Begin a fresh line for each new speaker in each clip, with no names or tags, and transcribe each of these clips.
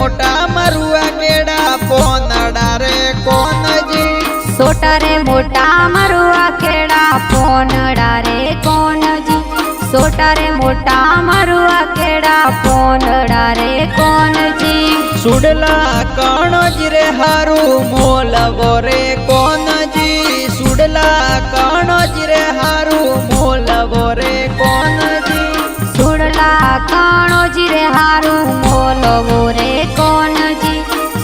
मोटा मरुआ केड़ा पोनड़ा रे कौन जी।
सोटा रे मोटा मरुआ केड़ा पोनड़ा रे कौन जी। सोटा रे मोटा मरुआ केड़ा पोनड़ा रे कौन जी।
सुडला कणज रे हारू मोलवो रे कौन जी। सुडला कणज रे हारू मोलवो रे कौन जी।
सुडला कणज रे हारू मोलवो रे कौन जी।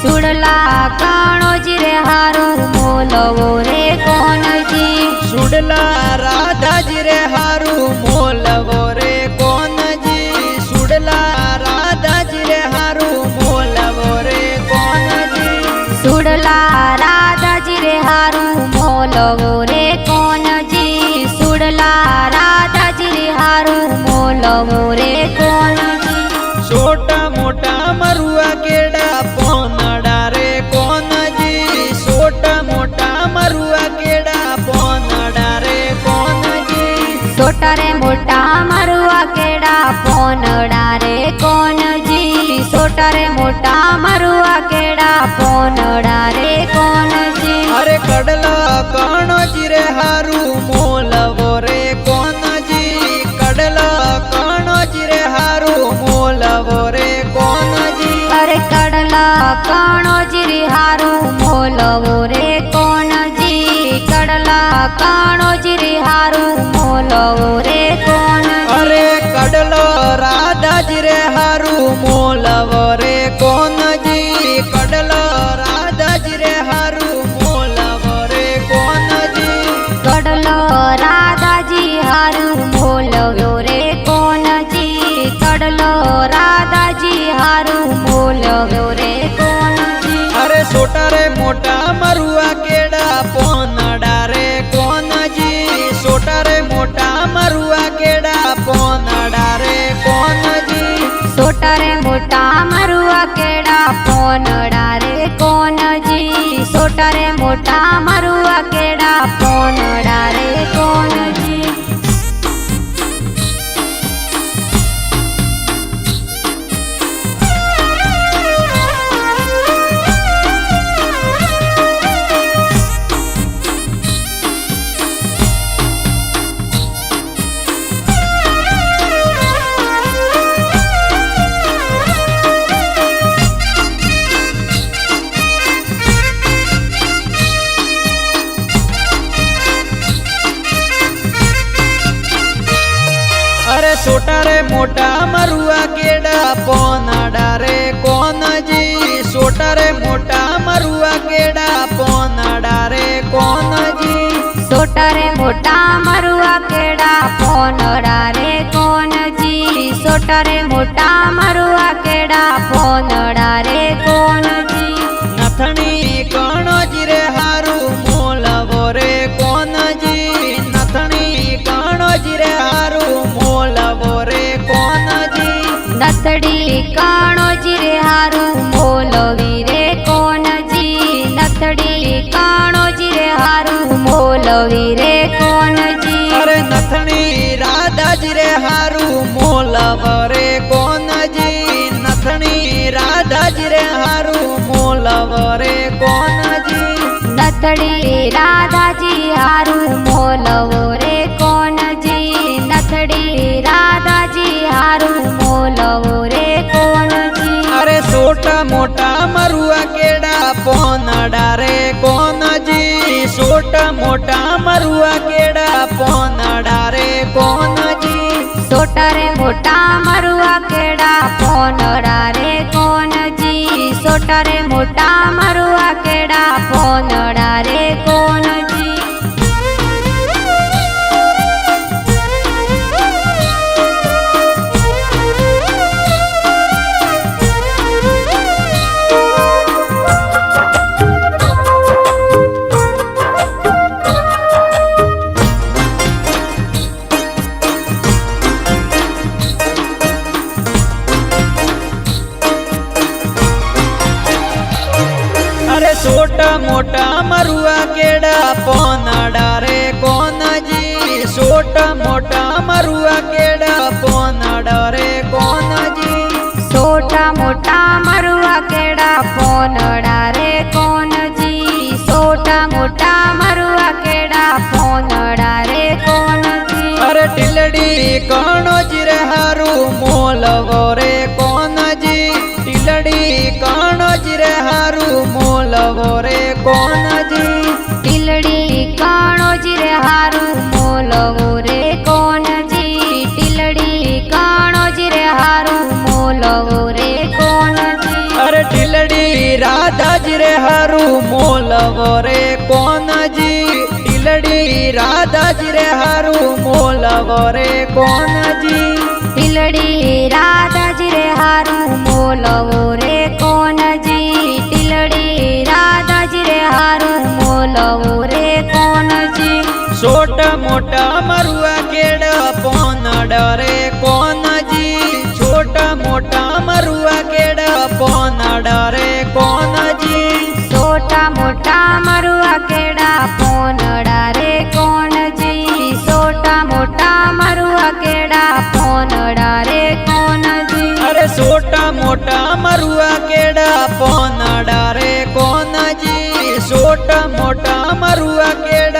सुडला कणज रे हारू मोलवो रे कौन जी।
सुडला राधा जी रे हारू मोलवो रे कौन जी। सुडला राधा जी रे हारू मोलवो रे कौन जी।
सुडला राधा जी रे हारू मोलवो रे कौन जी। सुडला राधा जी रे हारू मोलवो रे कौन जी।
छोटा मोटा मरुआ केड़ा पोनड़ा रे कौन जी। छोटा मोटा मरुआ केड़ा पोनड़ा रे कौन जी।
सोटा रे मोटा मरुआ केड़ा पोनड़ा रे कौन जी। सोटा रे मोटा मरुआ केड़ा पोनड़ा रे कौन जी।
अरे कडला कणज रे हारू मोलवो रे कौन जी। कडला कणज रे हारू मोलवो रे कौन जी।
अरे कडला कणज रे हारू मोलवो रे कौन जी। कडला कणज रे हारू मोलवो रे कौन जी।
अरे कडलो राधा जी रे हारू मोलवो रे कौन जी। कडलो राधा जी रे हारू मोलवो रे कौन जी।
कडलो राधा जी हारू मोलवो रे कौन जी। कडलो राधा जी हारू मोलवो रे कौन जी।
अरे सोटा रे मोटा मरुआ केड़ा पोनड़ा रे कौन जी। सोटा रे मोटा मरुआ केड़ा पोनड़ा रे कौन जी।
सोटा रे मोटा मरुआ केड़ा पोनड़ा रे कौन जी। सोटा रे मोटा मरुआ केड़ा पोनड़ा रे कौन जी।
अरे सोटा रे मोटा मरुआ केड़ा पोनड़ा रे कौन जी। सोटा रे मोटा मरुआ केड़ा पोनड़ा रे कौन जी।
सोटा रे मोटा मरुआ केड़ा पोनड़ा रे कौन जी। सोटा रे मोटा मरुआ केड़ा पोनड़ा रे कौन जी।
नथनी कणज रे हारू मोलवो रे कौन जी। नथनी कणज रे हारू मोलवो रे कौन जी।
नथड़ी कणज रे हारू मोलवी रे कौन जी। नथड़ी कणज रे हारू मोलवी रे कौन जी।
अरे नथनी राधा जी रे हारू मोलवो रे कौन जी। नथनी राधा जी रे हारू मोलवो रे कौन जी।
नथड़ी राधा जी हारू मोलवो रे कौन जी। नथड़ी राधा जी हारू मोलवो रे कौन जी।
अरे सोटा मोटा मरुआ केड़ा पोनड़ा रे कौन जी। सोटा मोटा मरुआ केड़ा पोनड़ा रे कौन जी।
सोटा रे मोटा मरुआ केड़ा पोनड़ा रे कौन जी। सोटा रे मोटा मरुआ केड़ा पोनड़ा रे कौन जी।
छोटा मोटा मरुआ केड़ा पोनड़ा रे कौन जी। छोटा मोटा मरुआ केड़ा पोनड़ा रे कौन जी।
छोटा मोटा मरुआ के
काणोज रे हारू मोलवो रे कोण जी
ટીલડી કાણોજી રે હારું મોલવો રે કોનજી ટીલડી કાણોજી રે હારું મોલવો રે કોનજી
अरे टिलड़ी राधा जी रे हारू मोलवो रे कोण जी टिलड़ी राधा जी रे हारू मोलवो रे कोण जी
ટીલડી રાધાજી રે હારું મોલવો રે કોનજી ટીલડી રાધાજી રે હારું મોલવો રે કોનજી
छोट मोटा मरुआ केड़ पोन डरे कोण जी छोट मोटा मरुआ केड़ पोन डरे कोण जी
સોટા મોટા મરુઆ કેડા પોનડા રે કોનજી સોટા મોટા મરુઆ કેડા પોનડા રે કોનજી
अरे छोटा मोटा मरुआ केड़ा पोन डरे कोण जी छोटा मोटा मरुआ केड़